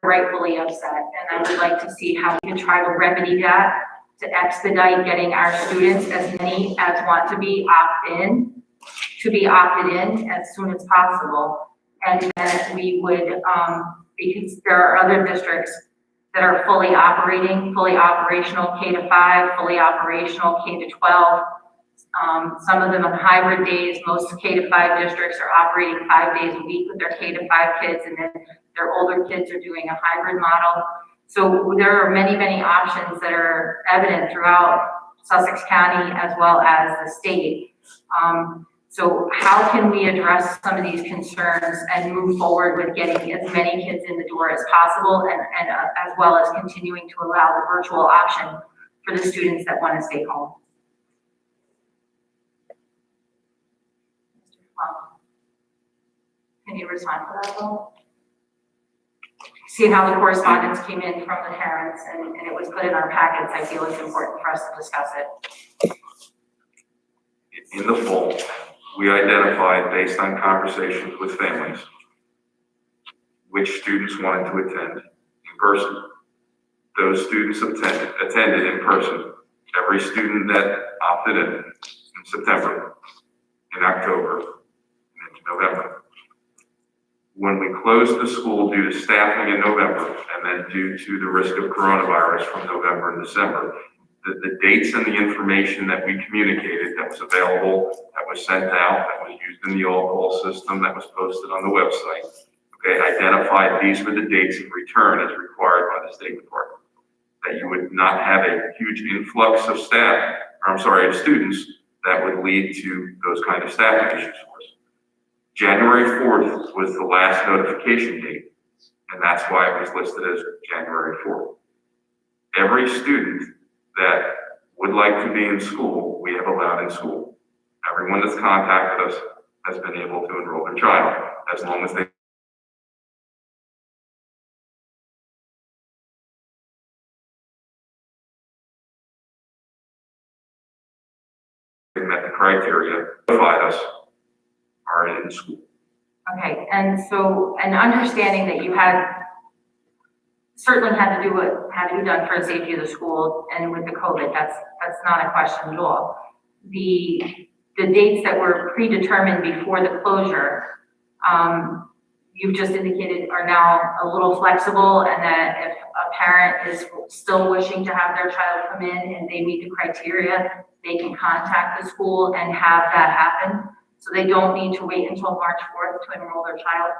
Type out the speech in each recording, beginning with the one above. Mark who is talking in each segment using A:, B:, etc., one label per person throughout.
A: rightfully upset, and I would like to see how we can try to remedy that to expedite getting our students, as many as want to be opted in as soon as possible. And then we would, because there are other districts that are fully operational K-5, fully operational K-12. Some of them on hybrid days. Most K-5 districts are operating 5 days a week with their K-5 kids, and then their older kids are doing a hybrid model. So there are many, many options that are evident throughout Sussex County as well as the state. So how can we address some of these concerns and move forward with getting as many kids in the door as possible, and as well as continuing to allow the virtual option for the students that want to stay home? Can you respond to that, Bill? See how the correspondence came in from the parents, and it was put in our packets. I feel it's important for us to discuss it.
B: In the fall, we identified, based on conversations with families, which students wanted to attend in person. Those students attended in person. Every student that opted in September, in October, and into November. When we closed the school due to staffing in November, and then due to the risk of coronavirus from November and December, the dates and the information that we communicated that was available, that was sent out, that was used in the all-call system, that was posted on the website, okay, identified these were the dates of return as required by the State Department. That you would not have a huge influx of of students that would lead to those kind of staffing issues for us. January 4th was the last notification date, and that's why it was listed as January 4th. Every student that would like to be in school, we have allowed in school. Everyone that's contacted us has been able to enroll their child, as long as they met the criteria, notified us, are in school.
A: Okay, and so, and understanding that you certainly had to do what had to be done for the safety of the school, and with the COVID, that's not a question at all. The dates that were predetermined before the closure, you've just indicated are now a little flexible, and that if a parent is still wishing to have their child come in and they meet the criteria, they can contact the school and have that happen. So they don't need to wait until March 4th to enroll their child?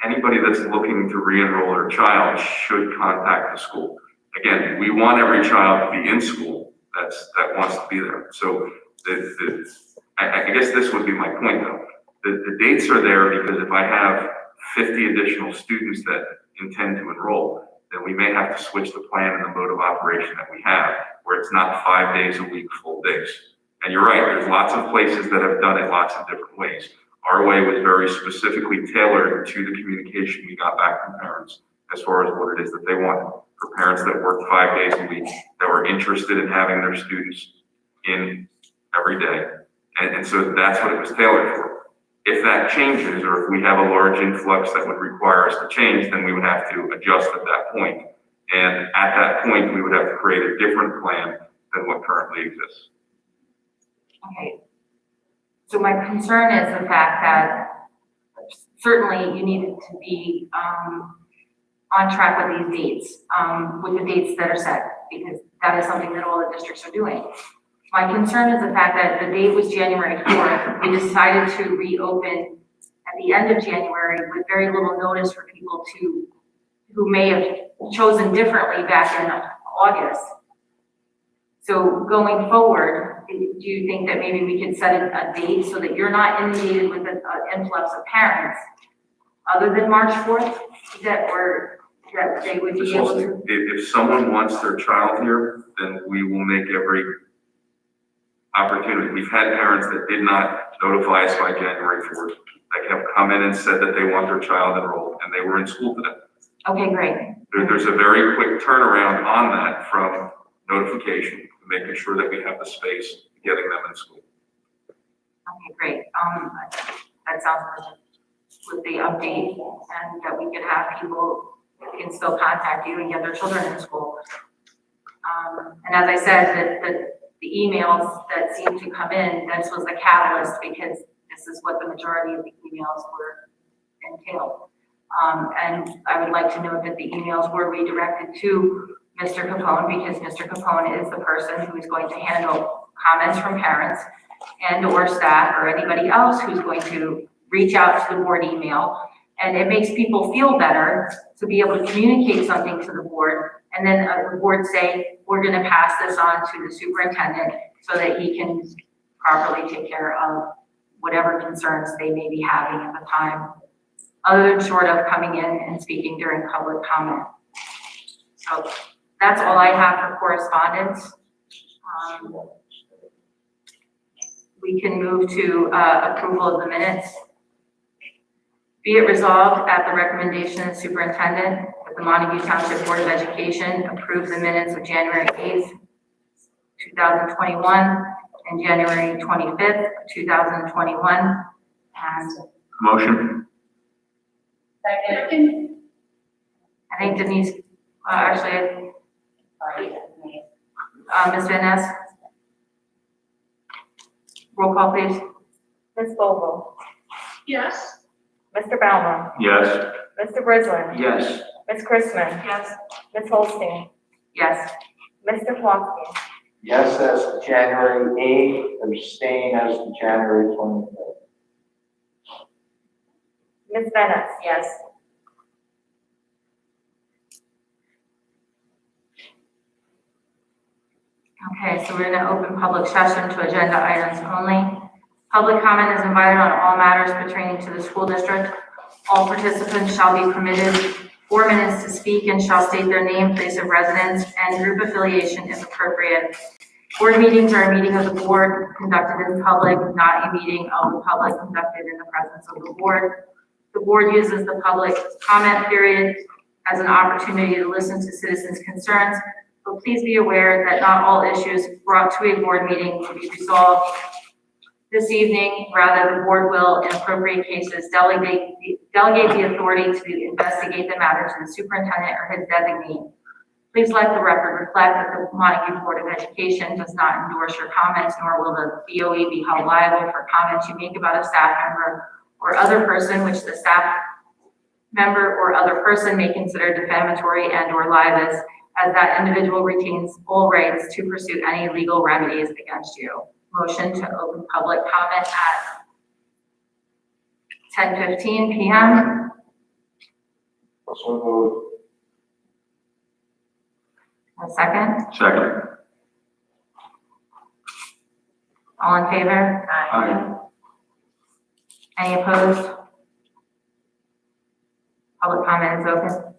B: Anybody that's looking to re-enroll their child should contact the school. Again, we want every child to be in school that wants to be there. So I guess this would be my point though. The dates are there because if I have 50 additional students that intend to enroll, then we may have to switch the plan and the mode of operation that we have, where it's not 5 days a week, full days. And you're right, there's lots of places that have done it lots of different ways. Our way was very specifically tailored to the communication we got back from parents as far as what it is that they wanted. For parents that worked 5 days a week, that were interested in having their students in every day. And so that's what it was tailored for. If that changes, or if we have a large influx that would require us to change, then we would have to adjust at that point. And at that point, we would have to create a different plan than what currently exists.
A: Okay. So my concern is the fact that certainly you need to be on track with these dates, with the dates that are set, because that is something that all the districts are doing. My concern is the fact that the date was January 4th. We decided to reopen at the end of January with very little notice for people who may have chosen differently back in August. So going forward, do you think that maybe we could set a date so that you're not inundated with an influx of parents other than March 4th, that they would be able to?
B: If someone wants their child here, then we will make every opportunity. We've had parents that did not notify us by January 4th, that have come in and said that they want their child enrolled, and they were in school today.
A: Okay, great.
B: There's a very quick turnaround on that from notification to making sure that we have the space getting them in school.
A: Okay, great. That sounds perfect with the update, and that we could have people can still contact you and get their children in school. And as I said, the emails that seemed to come in, this was the catalyst because this is what the majority of the emails were entailed. And I would like to note that the emails were redirected to Mr. Capone because Mr. Capone is the person who is going to handle comments from parents and or staff or anybody else who's going to reach out to the board email. And it makes people feel better to be able to communicate something to the board and then the board say, we're going to pass this on to the superintendent so that he can properly take care of whatever concerns they may be having at the time, other than short of coming in and speaking during public comment. So that's all I have for correspondence. We can move to approval of the minutes. Be it resolved at the recommendation of the superintendent that the Montague Township Board of Education approve the minutes of January 8th, 2021 and January 25th, 2021. And
B: Motion.
C: Second.
A: I think Denise, actually, Ms. Van Ness. Roll call, please.
D: Ms. Vogel,
C: Yes.
D: Mr. Baumann,
B: Yes.
D: Mr. Brisland,
B: Yes.
D: Ms. Chrisman,
A: Yes.
D: Ms. Holstein,
A: Yes.
D: Mr. Plotkin,
E: Yes, as to January 8th, abstain as to January 25th.
D: Ms. Bennett. Yes.
A: Okay, so we're going to open public session to agenda items only. Public comment is invited on all matters pertaining to the school district. All participants shall be permitted 4 minutes to speak and shall state their name, place of residence, and group affiliation if appropriate. Board meetings are a meeting of the board conducted in public, not a meeting of the public conducted in the presence of the board. The board uses the public comment period as an opportunity to listen to citizens' concerns, but please be aware that not all issues brought to a board meeting will be resolved this evening. Rather, the board will, in appropriate cases, delegate the authority to investigate the matter to the superintendent or his designee. Please let the record reflect that the Montague Board of Education does not endorse your comments, nor will the BOE be held liable for comments you make about a staff member or other person which the staff member or other person may consider defamatory and or libelous, as that individual retains full rights to pursue any legal remedies against you. Motion to open public comment at 10:15 p.m.
E: So moved.
A: A second.
B: Second.
A: All in favor?
B: Aye.
A: Any opposed? Public comment is open.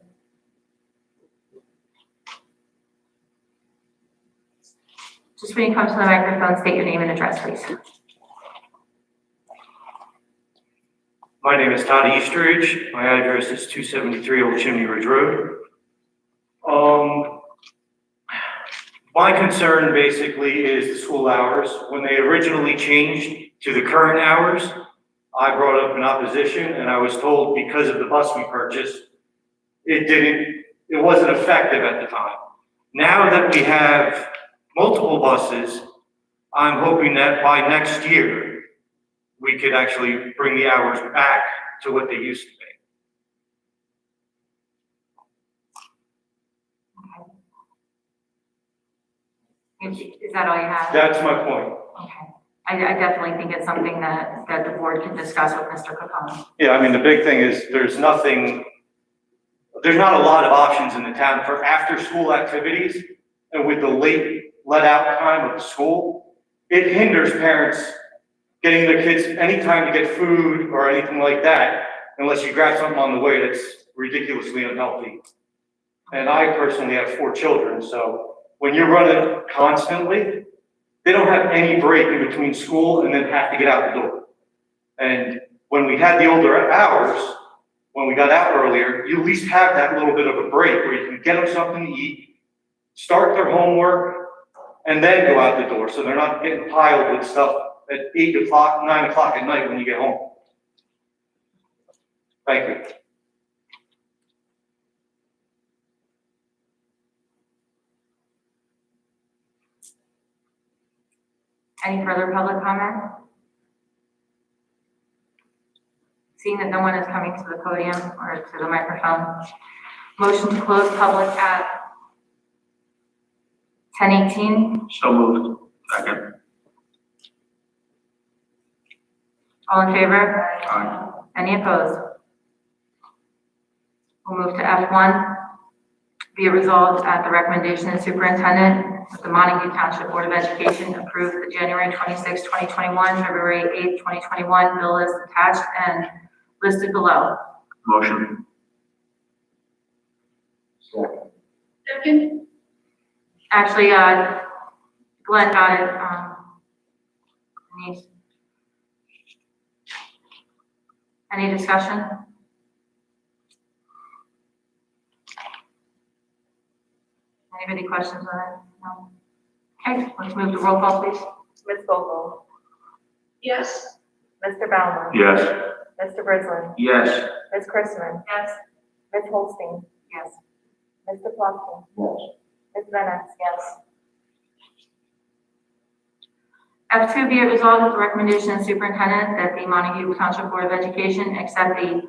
A: Just when you come to the microphone, state your name and address, please.
F: My name is Todd Eastridge. My address is 273 Old Chimney Ridge Road. My concern basically is the school hours. When they originally changed to the current hours, I brought up an opposition and I was told because of the bus we purchased, it wasn't effective at the time. Now that we have multiple buses, I'm hoping that by next year, we could actually bring the hours back to what they used to be.
A: Is that all you have?
F: That's my point.
A: Okay. I definitely think it's something that the board can discuss with Mr. Capone.
F: Yeah, I mean, the big thing is there's not a lot of options in the town for after-school activities, and with the late let-out time of the school, it hinders parents getting their kids any time to get food or anything like that, unless you grab something on the way that's ridiculously unhealthy. And I personally have 4 children, so when you're running constantly, they don't have any break in between school and then have to get out the door. And when we had the older hours, when we got out earlier, you at least have that little bit of a break where you can get them something to eat, start their homework, and then go out the door, so they're not getting piled with stuff at 8 o'clock, 9 o'clock at night when you get home. Thank you.
A: Any further public comment? Seeing that no one is coming to the podium or to the microphone, motion to close public at 10:18.
B: So moved. Second.
A: All in favor?
B: Aye.
A: Any opposed? We'll move to F1. Be it resolved at the recommendation of the superintendent that the Montague Township Board of Education approve the January 26, 2021, February 8, 2021 bill list attached and listed below.
B: Motion.
E: Second.
C: Second.
A: Actually, Glenn got it. Any discussion? Anybody questions on it? No? Okay, let's move to roll call, please.
D: Ms. Vogel,
C: Yes.
D: Mr. Baumann,
B: Yes.
D: Mr. Brisling,
B: Yes.
D: Ms. Christman,
A: Yes.
D: Ms. Holstein,
A: Yes.
D: Mr. Plotkin,
E: Yes.
D: Ms. Bennett,
A: Yes. F2, be it resolved at the recommendation of the superintendent that the Montague Township Board of Education accept the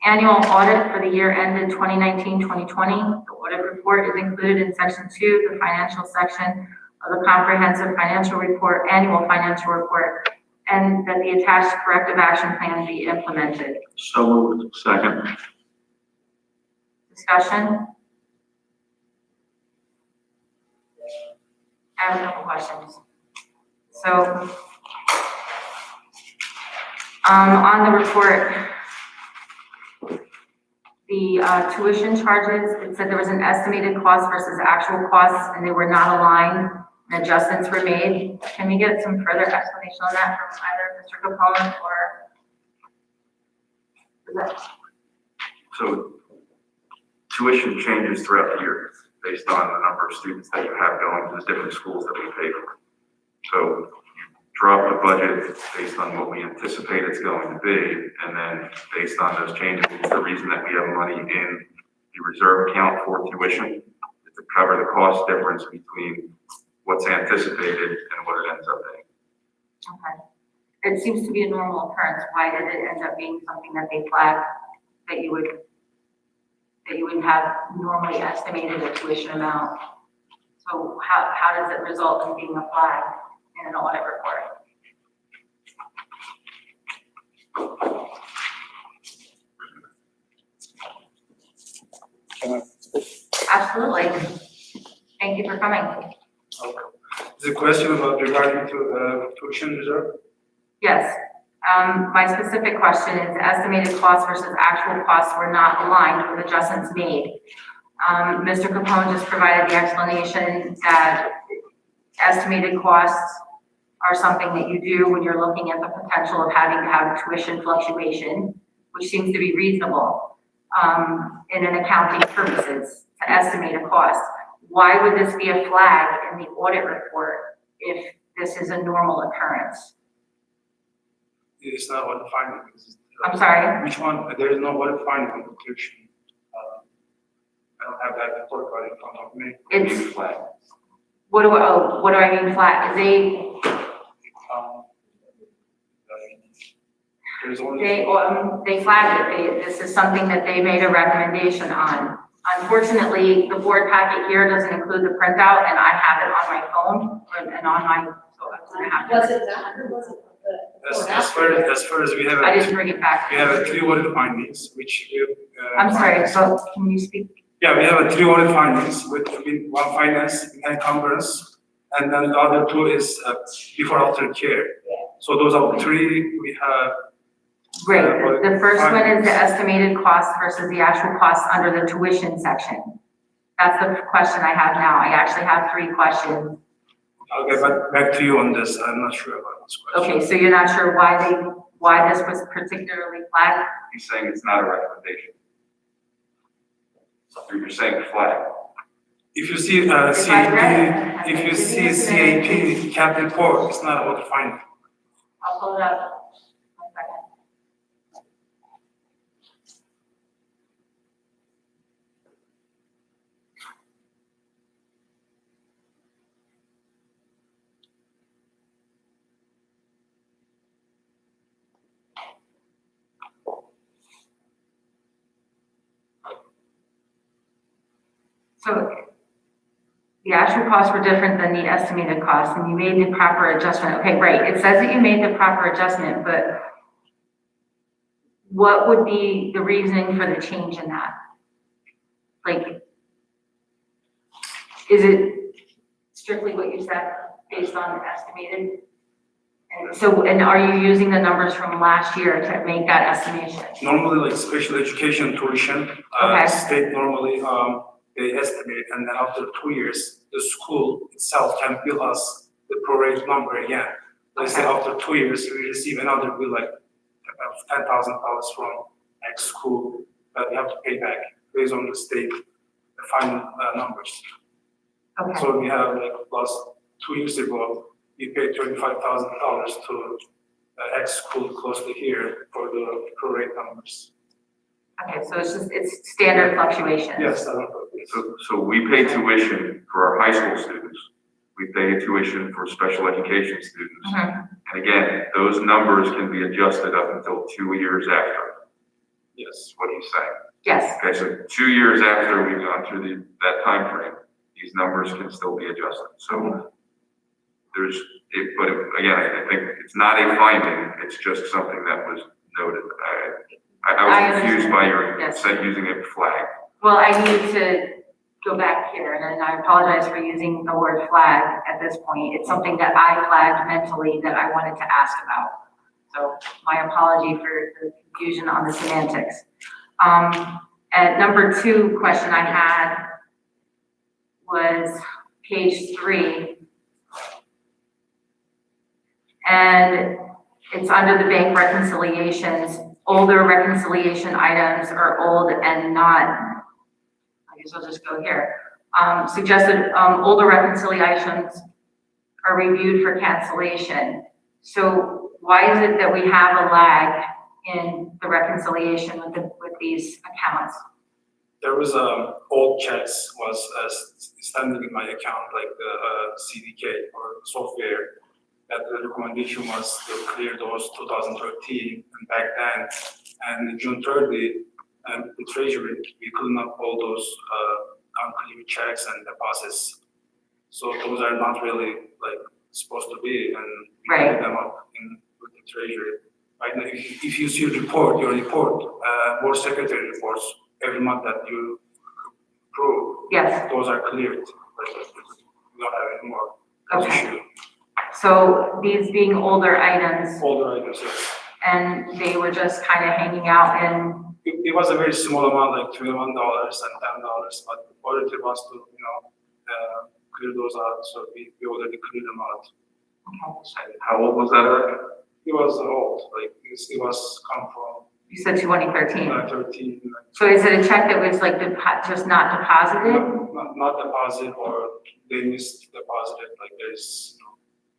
A: annual audit for the year ended 2019-2020. The audit report is included in section 2, the financial section of the comprehensive financial report, annual financial report, and that the attached corrective action plan be implemented.
B: So moved. Second.
A: Discussion? I have a couple questions. So, on the report, the tuition charges, it said there was an estimated cost versus actual costs, and they were not aligned, and adjustments were made. Can we get some further explanation on that from either Mr. Capone or?
B: So tuition changes throughout the year based on the number of students that you have going to the different schools that we pay for. So you drop the budget based on what we anticipate it's going to be, and then based on those changes, it's the reason that we have money in the reserve account for tuition to cover the cost difference between what's anticipated and what it ends up being.
A: Okay. It seems to be a normal occurrence. Why did it end up being something that they flagged that you would have normally estimated a tuition amount? So how does it result in being a flag in an audit report? Absolutely. Thank you for coming.
G: The question about regarding to tuition reserve?
A: Yes. My specific question is estimated costs versus actual costs were not aligned with adjustments made. Mr. Capone just provided the explanation that estimated costs are something that you do when you're looking at the potential of having to have tuition fluctuation, which seems to be reasonable in an accounting purposes to estimate a cost. Why would this be a flag in the audit report if this is a normal occurrence?
G: It's not what the findings.
A: I'm sorry?
G: Which one? There is no what the finding on the tuition. I don't have that report right in front of me.
A: It's,
B: Flag.
A: what do I mean flat?
G: Um, There's only.
A: They flagged it. This is something that they made a recommendation on. Unfortunately, the board packet here doesn't include the printout, and I have it on my phone and on my, so I'm gonna have to.
C: Was it that or was it the?
G: As far as we have,
A: I didn't bring it back.
G: we have 3 audit findings, which we.
A: I'm sorry, so can you speak?
G: Yeah, we have 3 audit findings with one finance and encumbrance, and then the other 2 is before after care. So those are 3 we have.
A: Great. The first one is the estimated cost versus the actual cost under the tuition section. That's the question I have now. I actually have 3 questions.
G: I'll get back to you on this. I'm not sure about this question.
A: Okay, so you're not sure why this was particularly flagged?
B: He's saying it's not a recommendation. So you're saying flag.
G: If you see
A: If I read
G: CAP,
A: it,
G: if you see CAP cap report, it's not about the finding.
A: I'll pull it up. 1 second. So the actual costs were different than the estimated costs, and you made the proper adjustment. Okay, right, it says that you made the proper adjustment, but what would be the reasoning for the change in that? Like, is it strictly what you said, based on the estimated? And so, and are you using the numbers from last year to make that estimation?
G: Normally, like special education tuition,
A: Okay.
G: state normally, they estimate, and then after 2 years, the school itself can bill us the prorate number again. Let's say
A: Okay.
G: after 2 years, we receive another bill like $10,000 from X school that we have to pay back based on the state final numbers.
A: Okay,
G: So we have like last 2 years ago, we paid $25,000 to X school close to here for the prorate numbers.
A: okay, so it's standard fluctuations?
G: Yes, I don't know.
B: So we pay tuition for our high school students. We pay tuition for special education students.
A: Mhm.
B: And again, those numbers can be adjusted up until 2 years after.
G: Yes.
B: What he's saying.
A: Yes,
B: Okay, so 2 years after we've gone through that time frame, these numbers can still be adjusted. So but again, I think it's not a finding, it's just something that was noted. I
A: I
B: was confused by your,
A: Yes.
B: said using a flag.
A: well, I need to go back here, and I apologize for using the word flag at this point. It's something that I flagged mentally that I wanted to ask about. So my apology for the confusion on the semantics. And number 2 question I had was page 3. And it's under the bank reconciliations. Older reconciliation items are old and not, I guess I'll just go here. Suggested older reconciliations are reviewed for cancellation. So why is it that we have a lag in the reconciliation with these accounts?
G: There was old checks was standing in my account, like the CDK or software. That the recommendation was to clear those 2013 and back then. And June 30, the treasury, we cleaned up all those unclear checks and deposits. So those are not really like supposed to be, and we
A: Right.
G: cleaned them up with the treasury. Right now, if you see your report, board secretary reports every month that you approve,
A: Yes,
G: those are cleared. Like, we don't have any more
A: Okay.
G: issue.
A: so these being older items,
G: Older items, yes.
A: and they were just kind of hanging out in,
G: It was a very small amount, like $21 and $10, but the auditor was to, clear those out, so we already cleared them out.
A: okay,
B: How old was that?
G: It was old, like, it was come from
A: you said 2013.
G: 13,
A: So is it a check that was like just not deposited?
G: not deposit, or they missed deposited, like there's,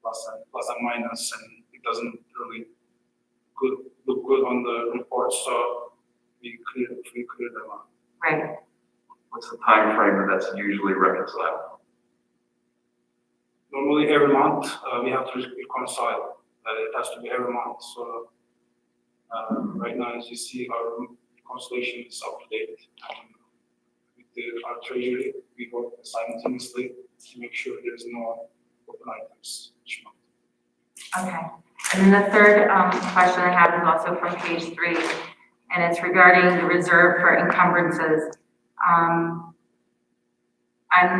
G: plus and minus, and it doesn't really look good on the report, so we cleared them out.
A: Right,
B: What's the time frame that that's usually reconciled?
G: Normally, every month, we have to reconcile. It has to be every month. So right now, as you see, our reconciliation is up to date. With our treasury, we work simultaneously to make sure there's no open items each month.
A: okay. And then the third question I have is also from page 3, and it's regarding the reserve for encumbrances. I'm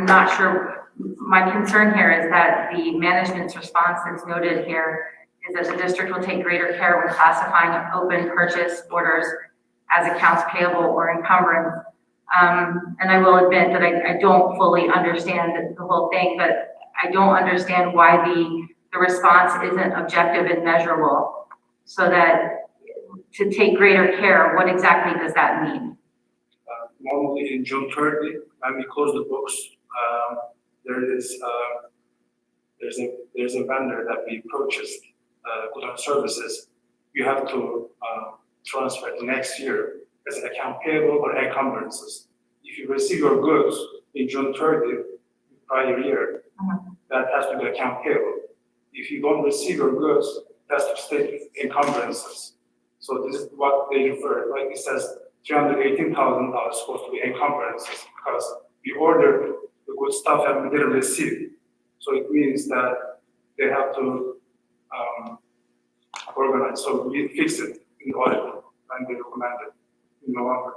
A: not sure, my concern here is that the management's response that's noted here is that the district will take greater care when classifying open purchase orders as accounts payable or encumbrance. And I will admit that I don't fully understand the whole thing, but I don't understand why the response isn't objective and measurable. So that to take greater care, what exactly does that mean?
G: Normally in June 30, when we close the books, there's a vendor that we purchased goods and services. You have to transfer the next year as an account payable or encumbrances. If you receive your goods in June 30, prior year, that has to be account payable. If you don't receive your goods, that's to state encumbrances. So this is what they refer, like it says $318,000 supposed to be encumbrances because we ordered the good stuff and we didn't receive. So it means that they have to organize. So we fixed it in the audit and they recommended in November.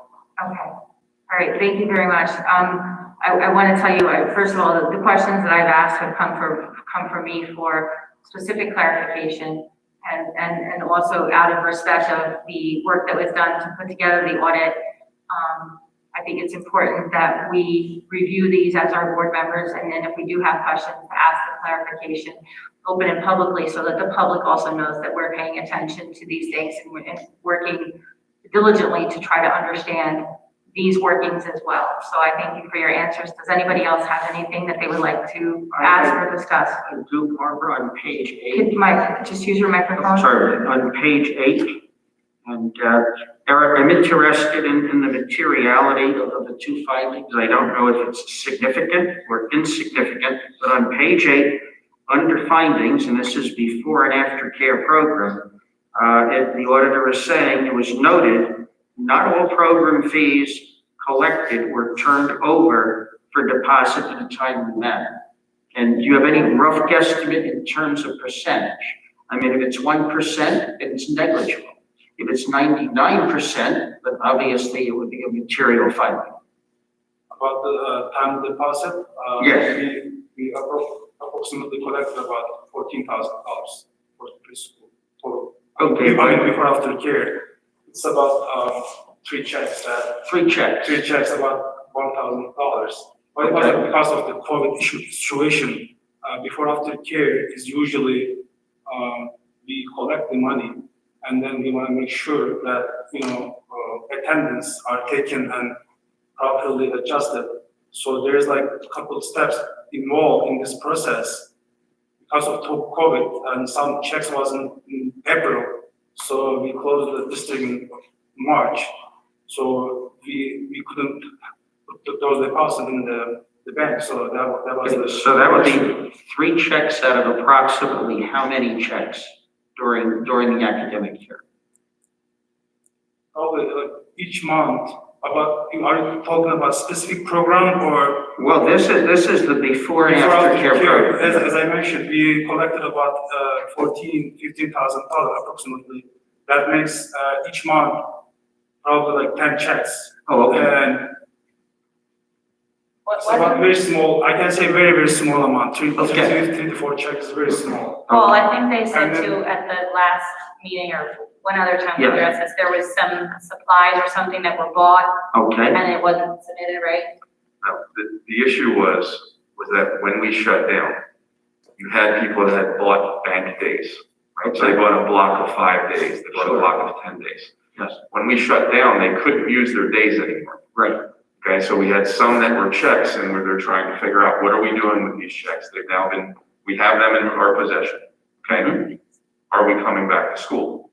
A: Okay, all right, thank you very much. I want to tell you, first of all, the questions that I've asked have come from me for specific clarification and also out of respect of the work that was done to put together the audit. I think it's important that we review these as our board members, and then if we do have questions, to ask the clarification open and publicly so that the public also knows that we're paying attention to these things and we're working diligently to try to understand these workings as well. So I thank you for your answers. Does anybody else have anything that they would like to ask or discuss?
H: I do, Barbara, on page 8.
A: Could Mike, just use your microphone?
H: Sorry, on page 8. And Eric, I'm interested in the materiality of the two findings. I don't know if it's significant or insignificant, but on page 8, under findings, and this is before and after care program, the auditor is saying it was noted not all program fees collected were turned over for deposit in a timely manner. And do you have any rough guesstimate in terms of percentage? I mean, if it's 1%, then it's negligible. If it's 99%, then obviously it would be a material finding.
G: About the time deposit,
H: Yes.
G: we approximately collected about $14,000 for the preschool total.
H: Okay,
G: I mean, before after care, it's about 3 checks that
H: 3 checks.
G: 3 checks about $1,000. But
H: Okay.
G: because of the COVID situation, before after care is usually we collect the money and then we want to make sure that attendance are taken and properly adjusted. So there's like a couple of steps involved in this process because of COVID, and some checks wasn't in April, so we closed the district in March. So we couldn't put those deposits in the bank, so that was the.
H: So that would be 3 checks out of approximately how many checks during the academic year?
G: Probably like each month. Are you talking about specific program or?
H: Well, this is the before and
G: Before
H: after care program.
G: As I mentioned, we collected about $15,000 approximately. That makes each month probably like 10 checks.
H: Oh, okay.
G: And it's about very small, I can say very, very small amount, 3 to 4 checks is very small.
A: Well, I think they said
G: And then-
A: too at the last meeting or one other time we
H: Yeah.
A: addressed this, there was some supplies or something that were bought
H: Okay,
A: and it wasn't submitted, right?
B: No, the issue was that when we shut down, you had people that had bought bank days, right? So they bought a block of 5 days, they bought a
H: Sure.
B: block of 10 days.
H: yes,
B: When we shut down, they couldn't use their days anymore.
H: right.
B: Okay, so we had some that were checks and they're trying to figure out, what are we doing with these checks? We have them in our possession, okay? Are we coming back to school?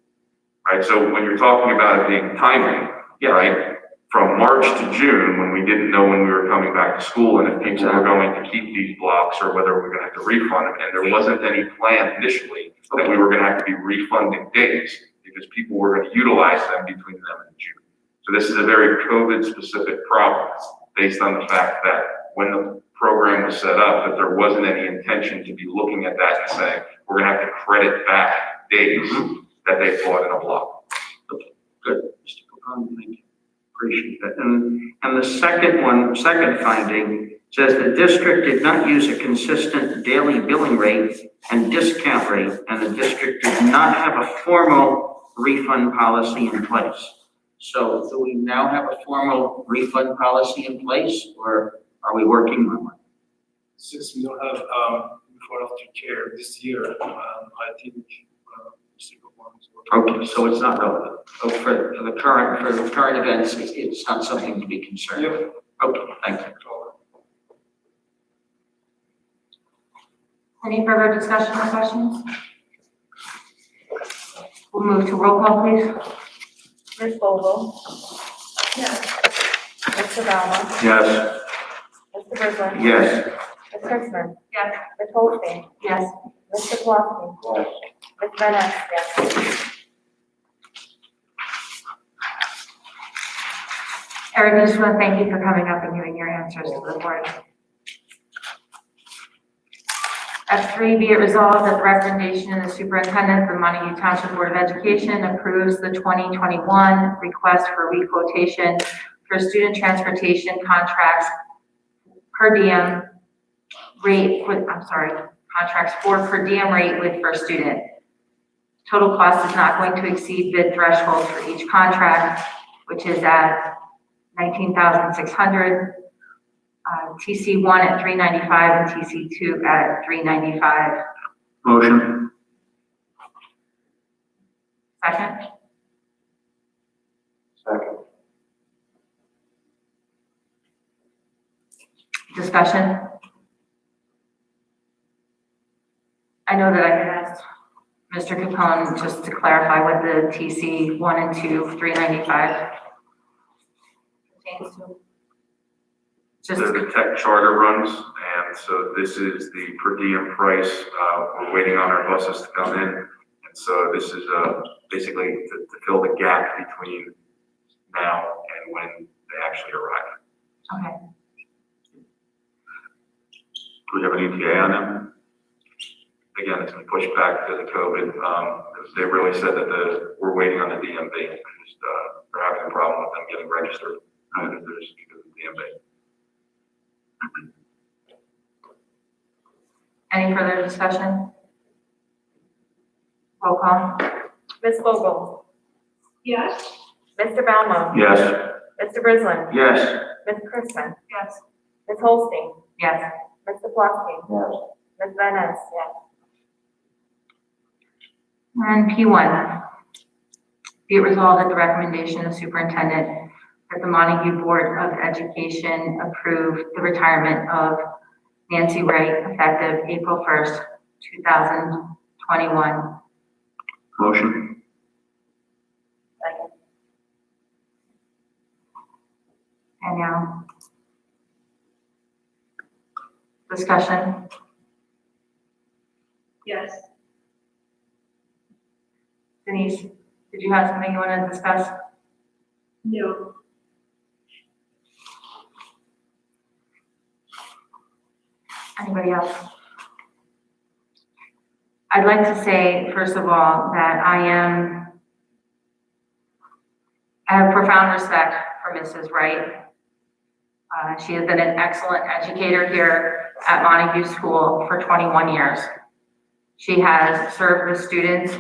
B: Right, so when you're talking about it being timely, right? From March to June, when we didn't know when we were coming back to school and if people were going to keep these blocks or whether we're gonna have to refund them, and there wasn't any plan initially that we were gonna have to be refunding days because people were gonna utilize them between them and June. So this is a very COVID-specific problem based on the fact that when the program was set up, that there wasn't any intention to be looking at that and saying, we're gonna have to credit back days that they bought in a block.
H: Good, Mr. Capone, thank you. Appreciate that. And the second finding says the district did not use a consistent daily billing rate and discount rate, and the district did not have a formal refund policy in place. So do we now have a formal refund policy in place, or are we working on one?
G: Since we don't have before after care this year, I think single ones.
H: Okay, so it's not relevant. So for the current events, it's not something to be concerned with.
G: Yep.
H: Okay, thank you.
A: Any further discussion or questions? We'll move to roll call, please.
D: Ms. Vogel,
C: Yes.
D: Mr. Bauer,
B: Yes.
D: Mr. Brisbane.
H: Yes.
D: Ms. Christman,
A: Yes.
D: Ms. Holstein,
A: Yes.
D: Mr. Plotkin,
E: Yes.
D: Ms. Van Ness, yes.
A: Eric, I just want to thank you for coming up and giving your answers to the board. F3, be it resolved that the recommendation of the superintendent of the Montague Township Board of Education approves the 2021 request for requotation for student transportation contracts per diem rate with, contracts for per diem rate with first student. Total cost is not going to exceed bid threshold for each contract, which is at $19,600. TC1 at $395 and TC2 at $395.
H: Motion.
A: Second,
E: Second.
A: discussion. I know that I had asked Mr. Capone just to clarify what the TC1 and 2, $395 pertains to. Just,
B: The tech charter runs, and so this is the per diem price. We're waiting on our buses to come in. And so this is basically to fill the gap between now and when they actually arrive.
A: okay,
B: Do we have an ETA on them? Again, it's been pushed back because of COVID, because they really said that we're waiting on the DMV. Just, they're having a problem with them getting registered, because of the DMV.
A: any further discussion? Roll call.
D: Ms. Vogel?
C: Yes.
D: Mr. Bauma?
H: Yes.
D: Mr. Brisland?
H: Yes.
D: Ms. Christman?
A: Yes.
D: Ms. Holstein?
A: Yes.
D: Mr. Plotkin?
E: Yes.
D: Ms. Van Ness? Yes.
A: And P1, be it resolved at the recommendation of superintendent that the Montague Board of Education approve the retirement of Nancy Wright effective April 1st, 2021.
H: Motion.
D: Second.
A: And now, discussion.
C: Yes.
A: Denise, did you have something you want to discuss?
C: No.
A: Anybody else? I'd like to say, first of all, that I have profound respect for Mrs. Wright. She has been an excellent educator here at Montague School for 21 years. She has served the students